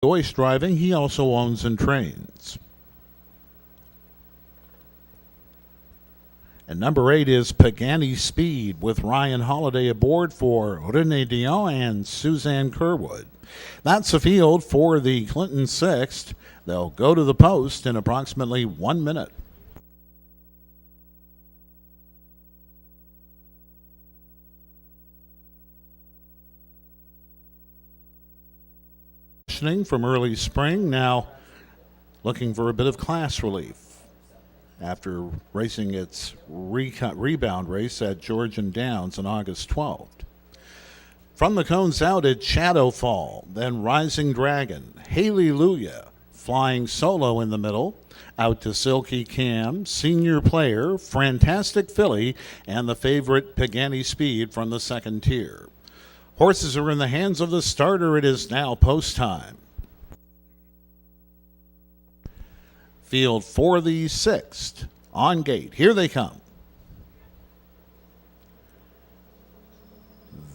enjoys driving. He also owns and trains. And number 8 is Pagani Speed with Ryan Holiday aboard for Rene Dion and Suzanne Kerwood. That's the field for the Clinton Sixth. They'll go to the post in approximately 1 minute. From early spring, now looking for a bit of class relief after racing its rebound race at Georgian Downs on August 12th. From the cones out, it's Shadowfall, then Rising Dragon, Hallelujah, Flying Solo in the middle, out to Silky Cam, Senior Player, Fantastic Filly, and the favorite Pagani Speed from the second tier. Horses are in the hands of the starter. It is now post time. Field for the sixth. On gate. Here they come.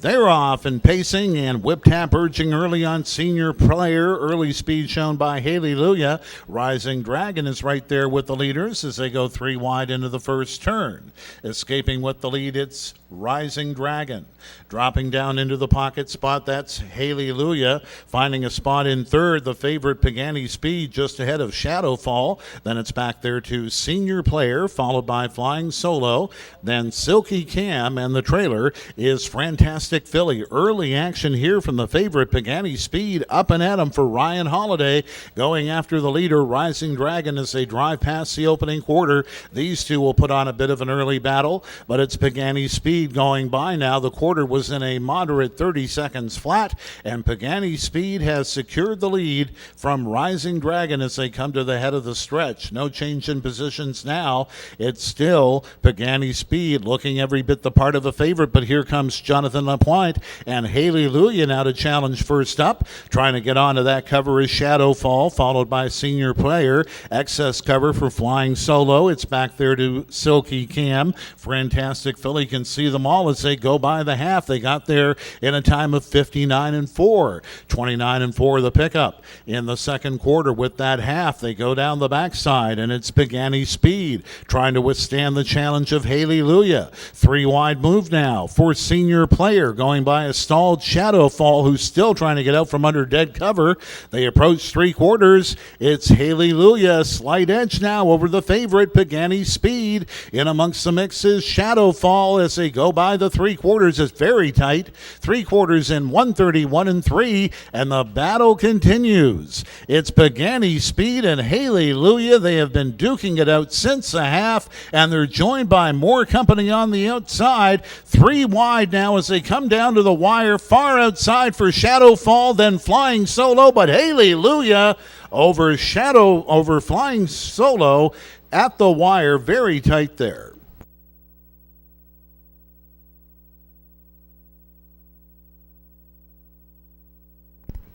They're off and pacing, and Whip Tap urging early on Senior Player. Early speed shown by Hallelujah. Rising Dragon is right there with the leaders as they go 3 wide into the first turn. Escaping with the lead, it's Rising Dragon. Dropping down into the pocket spot, that's Hallelujah. Finding a spot in third, the favorite Pagani Speed just ahead of Shadowfall. Then it's back there to Senior Player, followed by Flying Solo. Then Silky Cam, and the trailer is Fantastic Filly. Early action here from the favorite Pagani Speed. Up and at 'em for Ryan Holiday. Going after the leader, Rising Dragon, as they drive past the opening quarter. These two will put on a bit of an early battle, but it's Pagani Speed going by now. The quarter was in a moderate 30 seconds flat, and Pagani Speed has secured the lead from Rising Dragon as they come to the head of the stretch. No change in positions now. It's still Pagani Speed looking every bit the part of a favorite, but here comes Jonathan LaPointe and Hallelujah now to challenge first up. Trying to get onto that cover is Shadowfall, followed by Senior Player. Excess cover for Flying Solo. It's back there to Silky Cam. Fantastic Filly can see them all as they go by the half. They got there in a time of 59-4. 29-4 the pickup in the second quarter with that half. They go down the backside, and it's Pagani Speed trying to withstand the challenge of Hallelujah. 3 wide move now for Senior Player, going by a stalled Shadowfall, who's still trying to get out from under dead cover. They approach 3 quarters. It's Hallelujah. Slight edge now over the favorite Pagani Speed. In amongst the mixes, Shadowfall as they go by the 3 quarters. It's very tight. 3 quarters in 131-3, and the battle continues. It's Pagani Speed and Hallelujah. They have been duking it out since the half, and they're joined by more company on the outside. 3 wide now as they come down to the wire. Far outside for Shadowfall, then Flying Solo, but Hallelujah over Flying Solo at the wire. Very tight there.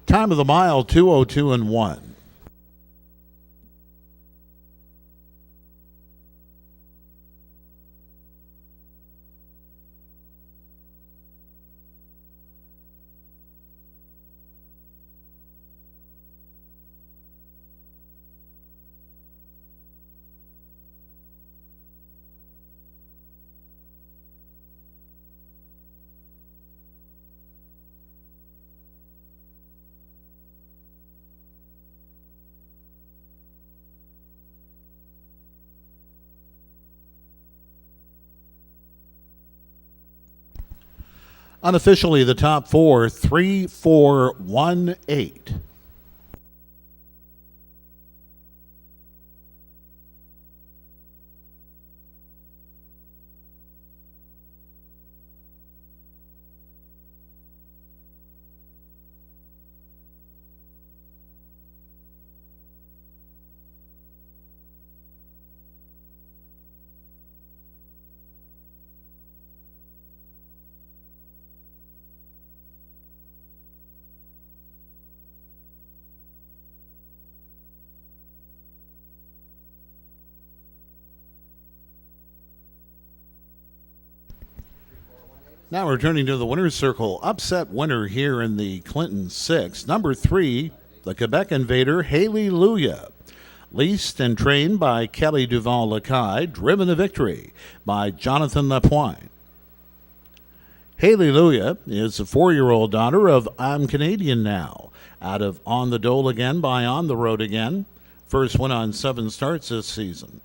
Time of the mile, 2:02-1. Unofficially, the top 4, 3, 4, 1, 8. Now returning to the winner's circle, upset winner here in the Clinton 6, number 3, the Quebec Invader, Hallelujah. Leased and trained by Kelly Duval-Lacaille, driven to victory by Jonathan Lapointe. Hallelujah is a 4-year-old daughter of I'm Canadian Now, out of On the Dole Again by On the Road Again. First win on 7 starts this season.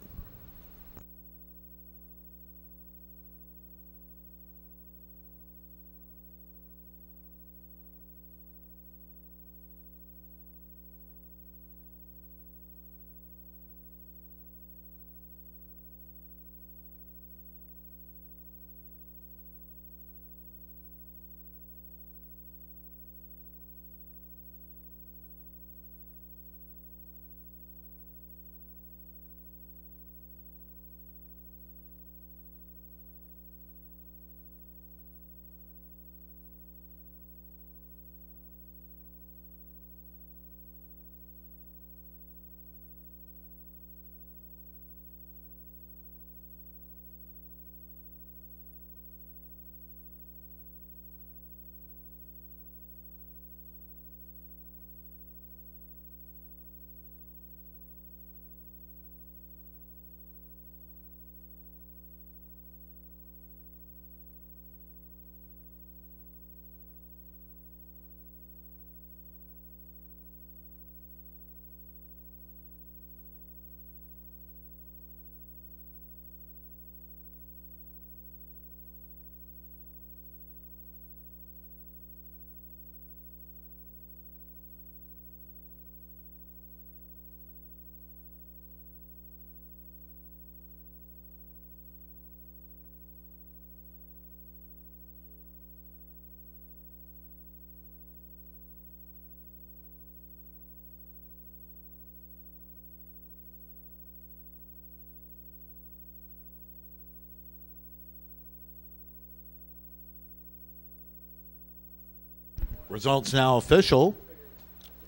Results now official.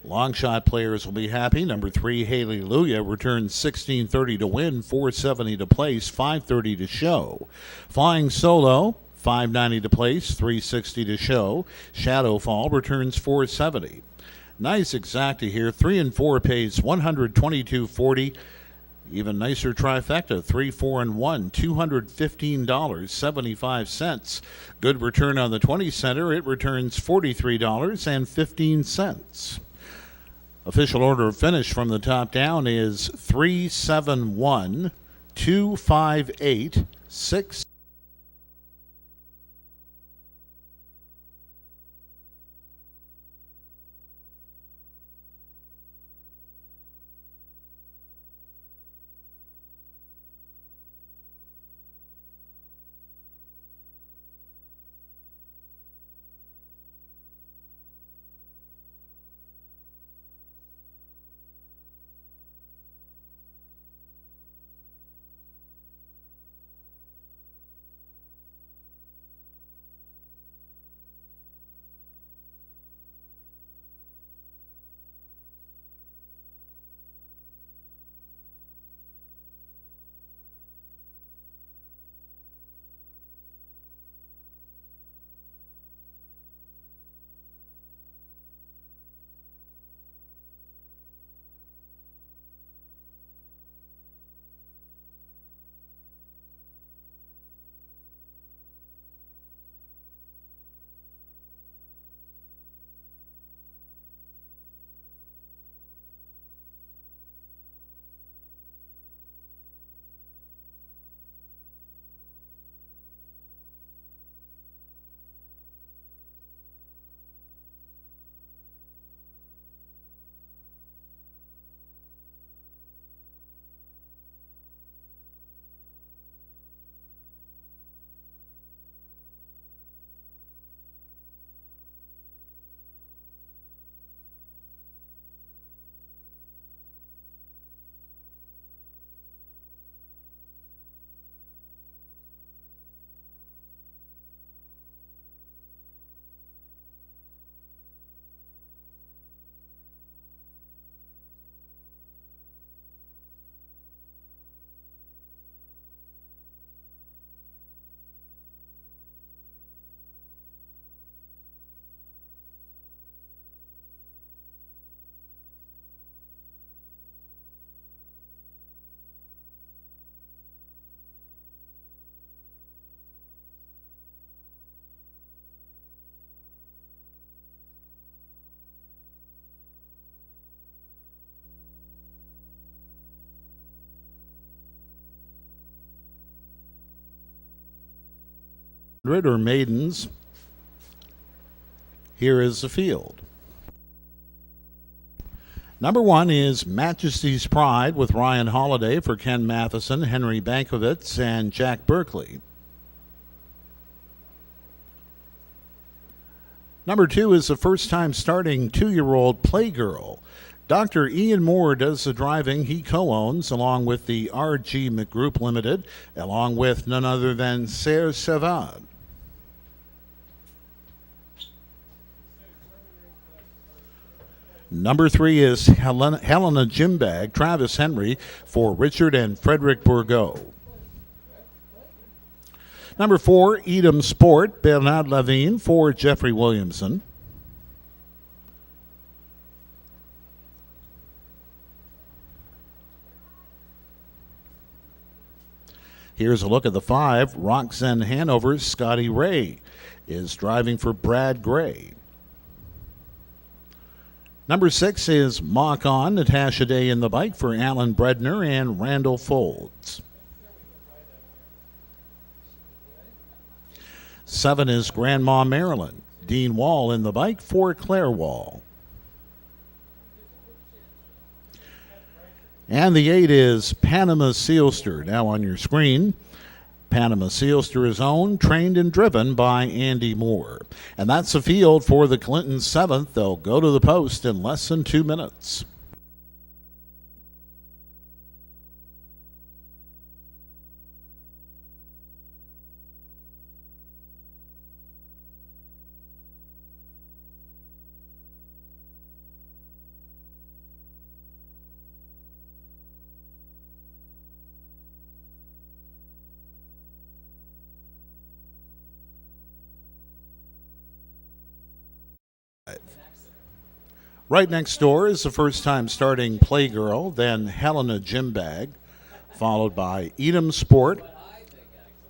Long shot players will be happy. Number 3, Hallelujah, returns 1630 to win, 470 to place, 530 to show. Flying Solo, 590 to place, 360 to show. Shadowfall returns 470. Nice exacta here. 3 and 4 pays 122.40. Even nicer trifecta, 3, 4, and 1, $215.75. Good return on the 20 center. It returns $43.15. Official order of finish from the top down is 3, 7, 1, 2, 5, 8, 6. or maidens. Here is the field. Number 1 is Majesty's Pride with Ryan Holiday for Ken Matheson, Henry Bankovitz, and Jack Berkeley. Number 2 is the first-time starting 2-year-old Playgirl. Dr. Ian Moore does the driving. He co-owns, along with the RG McGroup Limited, along with none other than Serge Savad. Number 3 is Helena Jimbag, Travis Henry for Richard and Frederick Bourgault. Number 4, Edam Sport, Bernard Lavigne for Jeffrey Williamson. Here's a look at the 5. Roxanne Hanover's Scotty Ray is driving for Brad Gray. Number 6 is Mock On, Natasha Day in the bike for Alan Bredner and Randall Folds. 7 is Grandma Maryland, Dean Wall in the bike for Claire Wall. And the 8 is Panama Sealster, now on your screen. Panama Sealster is owned, trained, and driven by Andy Moore. And that's the field for the Clinton 7th. They'll go to the post in less than 2 minutes. Right next door is the first-time starting Playgirl, then Helena Jimbag, followed by Edam Sport,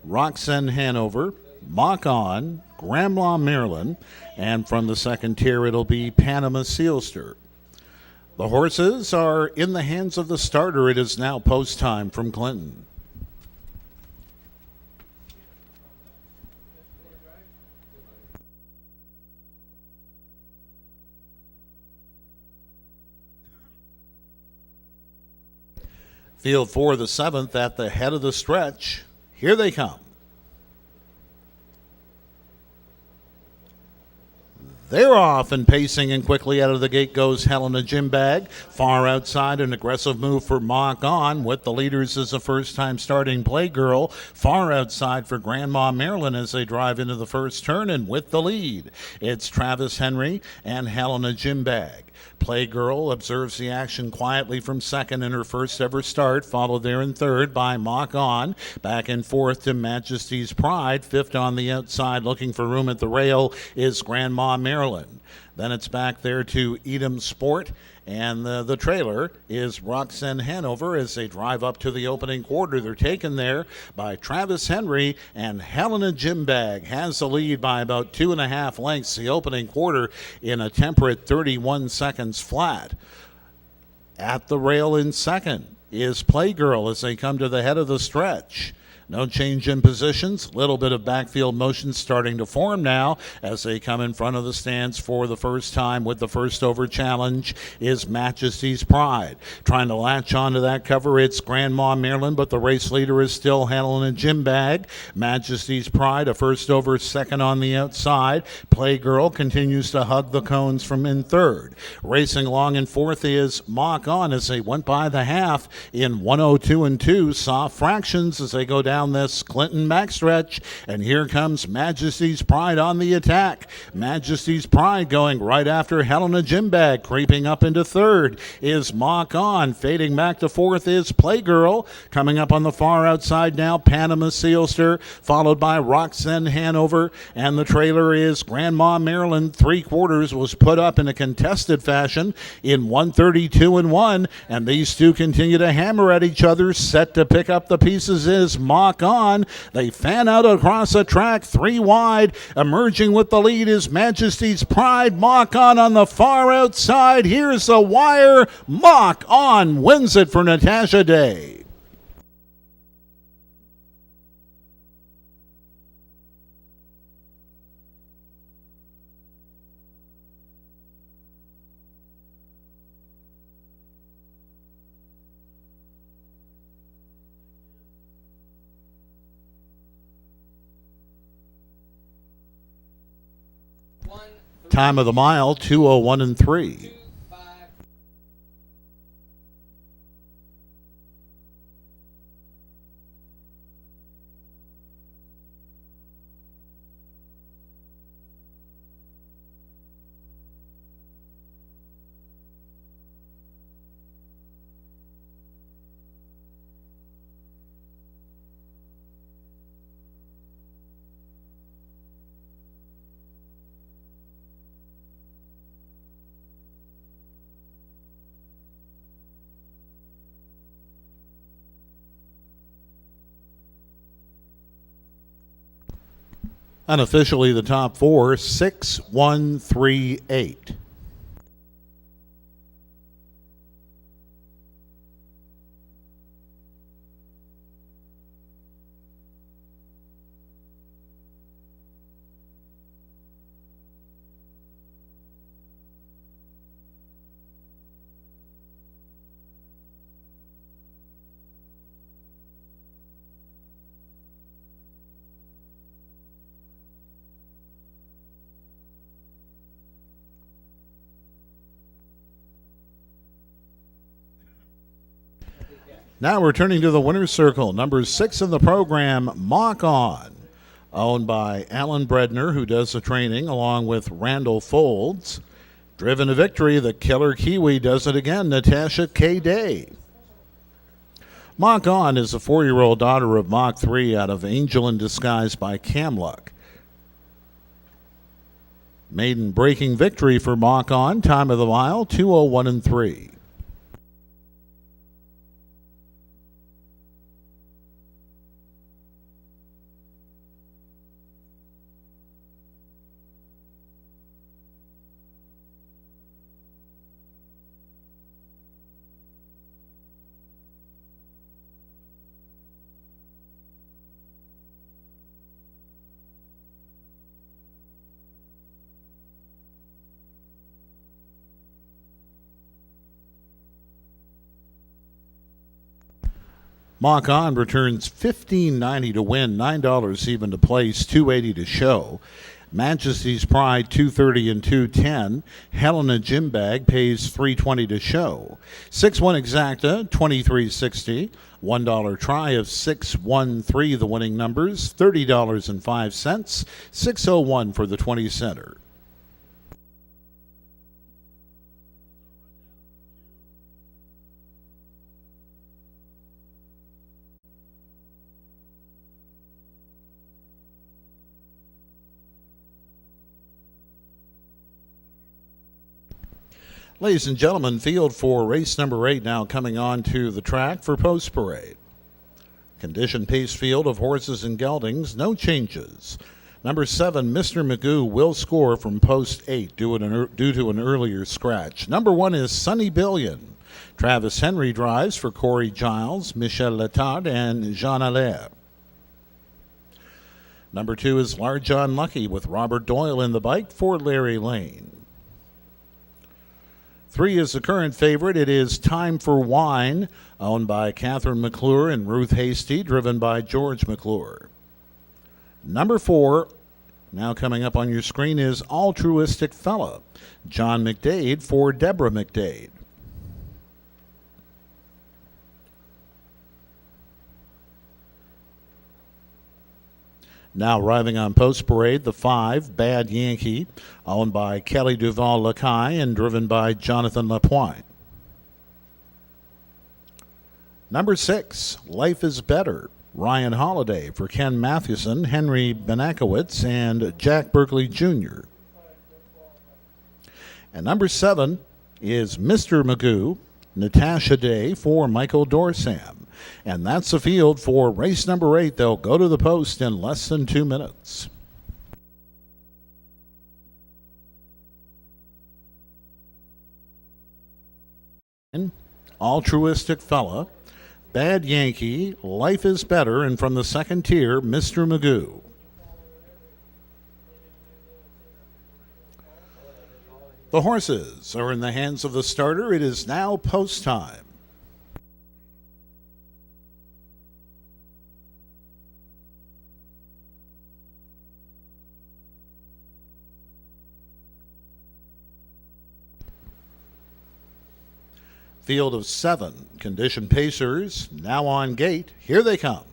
Roxanne Hanover, Mock On, Grandma Maryland, and from the second tier it'll be Panama Sealster. The horses are in the hands of the starter. It is now post time from Clinton. Field for the 7th at the head of the stretch. Here they come. They're off and pacing, and quickly out of the gate goes Helena Jimbag. Far outside, an aggressive move for Mock On. With the leaders as a first-time starting Playgirl. Far outside for Grandma Maryland as they drive into the first turn, and with the lead, it's Travis Henry and Helena Jimbag. Playgirl observes the action quietly from second in her first ever start, followed there in third by Mock On. Back and forth to Majesty's Pride. Fifth on the outside, looking for room at the rail, is Grandma Maryland. Then it's back there to Edam Sport, and the trailer is Roxanne Hanover as they drive up to the opening quarter. They're taken there by Travis Henry, and Helena Jimbag has the lead by about 2.5 lengths. The opening quarter in a temperate 31 seconds flat. At the rail in second is Playgirl as they come to the head of the stretch. No change in positions. Little bit of backfield motion starting to form now as they come in front of the stands for the first time. With the first over challenge is Majesty's Pride. Trying to latch onto that cover, it's Grandma Maryland, but the race leader is still Helena Jimbag. Majesty's Pride, a first over, second on the outside. Playgirl continues to hug the cones from in third. Racing along in fourth is Mock On as they went by the half in 102 and 2. Soft fractions as they go down this Clinton backstretch, and here comes Majesty's Pride on the attack. Majesty's Pride going right after Helena Jimbag. Creeping up into third is Mock On. Fading back to fourth is Playgirl. Coming up on the far outside now, Panama Sealster, followed by Roxanne Hanover, and the trailer is Grandma Maryland. 3/4 was put up in a contested fashion in 132 and 1, and these two continue to hammer at each other. Set to pick up the pieces is Mock On. They fan out across the track, 3 wide. Emerging with the lead is Majesty's Pride. Mock On the far outside. Here's the wire. Mock On wins it for Natasha Day. . Time of the mile, 2:01 and 3. Unofficially, the top four, 6, 1, 3, 8. Now returning to the winner's circle, number 6 in the program, Mock On, owned by Alan Bredner, who does the training, along with Randall Folds. Driven to victory, the killer Kiwi does it again, Natasha K. Day. Mock On is a 4-year-old daughter of Mach 3 out of Angel in Disguise by Camluck. Maiden breaking victory for Mock On, time of the mile, 2:01 and 3. Mock On returns $15.90 to win, $9 even to place, $2.80 to show. Majesty's Pride, $2.30 and $2.10. Helena Gym Bag pays $3.20 to show. 6-1 Exacta, $23.60. $1 try of 613, the winning numbers, $30.05. 601 for the 20 center. Ladies and gentlemen, field for race number 8 now coming on to the track for post parade. Condition pace field of horses and geldings, no changes. Number 7, Mr. Magoo, will score from post 8 due to an earlier scratch. Number 1 is Sunny Billion. Travis Henry drives for Corey Giles, Michel Letard, and Jean Allaire. Number 2 is Large John Lucky with Robert Doyle in the bike for Larry Lane. 3 is the current favorite. It is Time for Wine, owned by Catherine McClure and Ruth Hasty, driven by George McClure. Number 4, now coming up on your screen, is Altruistic Fella, John McDade for Deborah McDade. Now arriving on post parade, the 5, Bad Yankee, owned by Kelly Duval Lacaille and driven by Jonathan Lapointe. Number 6, Life is Better, Ryan Holiday for Ken Mathewson, Henry Benakowitz, and Jack Berkeley Jr. And number 7 is Mr. Magoo, Natasha Day for Michael Dorsam. And that's the field for race number 8. They'll go to the post in less than 2 minutes. Altruistic Fella, Bad Yankee, Life is Better, and from the second tier, Mr. Magoo. The horses are in the hands of the starter. It is now post time. Field of 7. Condition pacers now on gate. Here they come.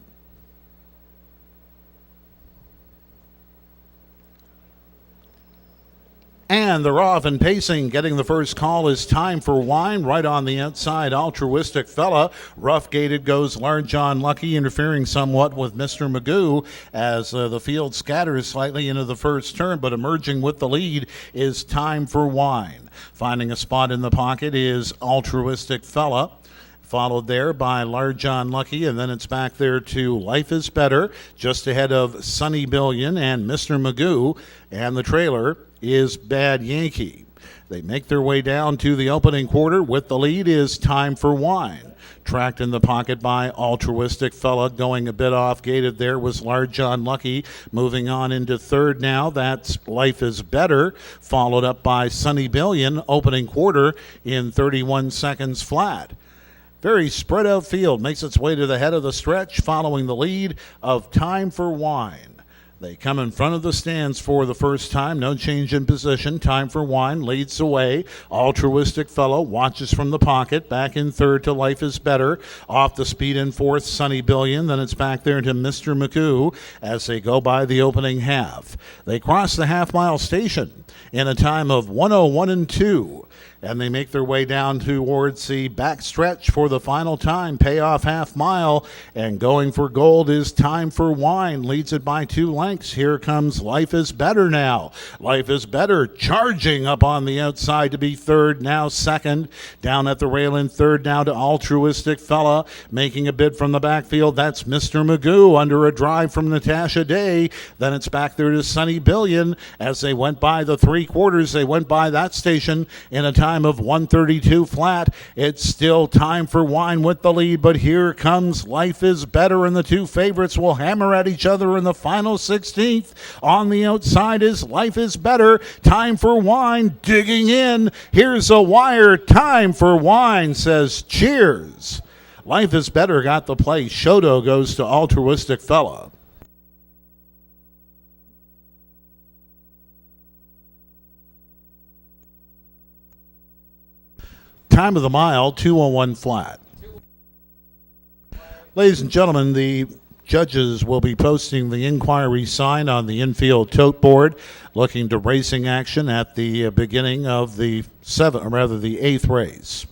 And they're off and pacing. Getting the first call is Time for Wine. Right on the outside, Altruistic Fella. Rough gated goes Large John Lucky, interfering somewhat with Mr. Magoo as the field scatters slightly into the first turn, but emerging with the lead is Time for Wine. Finding a spot in the pocket is Altruistic Fella. Followed there by Large John Lucky, and then it's back there to Life is Better, just ahead of Sunny Billion and Mr. Magoo, and the trailer is Bad Yankee. They make their way down to the opening quarter. With the lead is Time for Wine. Tracked in the pocket by Altruistic Fella. Going a bit off-gated there was Large John Lucky. Moving on into third now, that's Life is Better. Followed up by Sunny Billion, opening quarter in 31 seconds flat. Very spread out field, makes its way to the head of the stretch, following the lead of Time for Wine. They come in front of the stands for the first time. No change in position. Time for Wine leads the way. Altruistic Fellow watches from the pocket. Back in third to Life is Better. Off the speed in fourth, Sunny Billion. Then it's back there to Mr. Magoo as they go by the opening half. They cross the half-mile station in a time of 1:01 and 2. And they make their way down towards the back stretch for the final time. Payoff half mile. And going for gold is Time for Wine. Leads it by 2 lengths. Here comes Life is Better now. Life is Better charging up on the outside to be third, now second. Down at the rail in third now to Altruistic Fella. Making a bid from the backfield. That's Mr. Magoo under a drive from Natasha Day. Then it's back there to Sunny Billion. As they went by the 3/4, they went by that station in a time of 1:32 flat. It's still Time for Wine with the lead, but here comes Life is Better, and the two favorites will hammer at each other in the final 16th. On the outside is Life is Better. Time for Wine digging in. Here's a wire. Time for Wine says cheers. Life is Better got the play. Shoto goes to Altruistic Fella. Time of the mile, 2:01 flat. Ladies and gentlemen, the judges will be posting the inquiry sign on the infield tote board, looking to racing action at the beginning of the 8th race.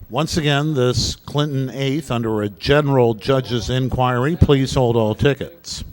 Once again, this Clinton 8th under a general judge's inquiry. Please hold all tickets.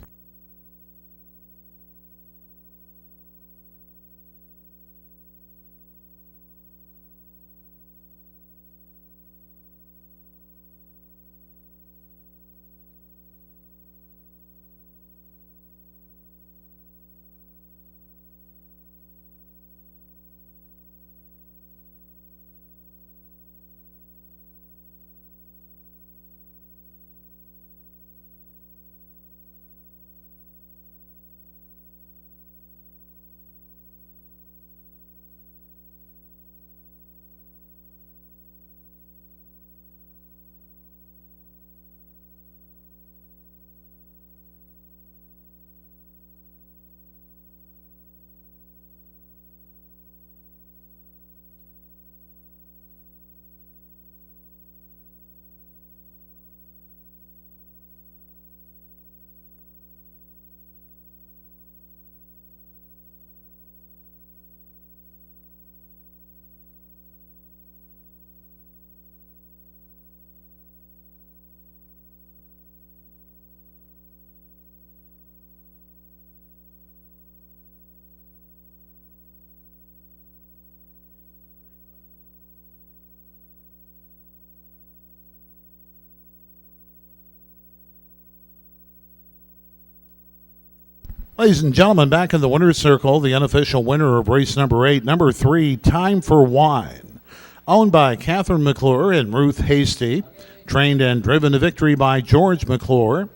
Ladies and gentlemen, back in the winner's circle, the unofficial winner of race number 8, number 3, Time for Wine. Owned by Catherine McClure and Ruth Hasty. Trained and driven to victory by George McClure.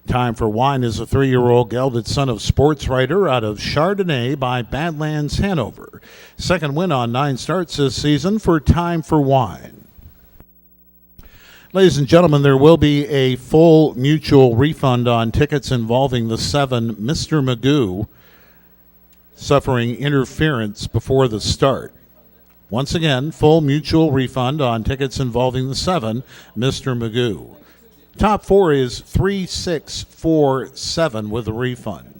Time for Wine is a 3-year-old gelded son of sports writer out of Chardonnay by Badlands, Hanover. Second win on 9 starts this season for Time for Wine. Ladies and gentlemen, there will be a full mutual refund on tickets involving the 7 Mr. Magoo suffering interference before the start. Once again, full mutual refund on tickets involving the 7 Mr. Magoo. Top 4 is 3647 with a refund.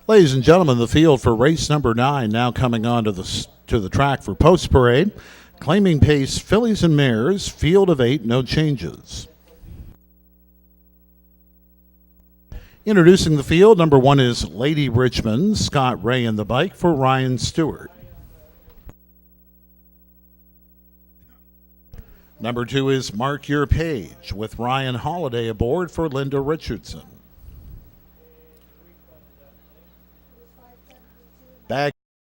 Ladies and gentlemen, the field for race number 9 now coming on to the track for post parade. Claiming pace, fillies and mares, field of 8, no changes. Introducing the field, number 1 is Lady Richmond, Scott Ray in the bike for Ryan Stewart. Number 2 is Mark Your Page with Ryan Holiday aboard for Linda Richardson.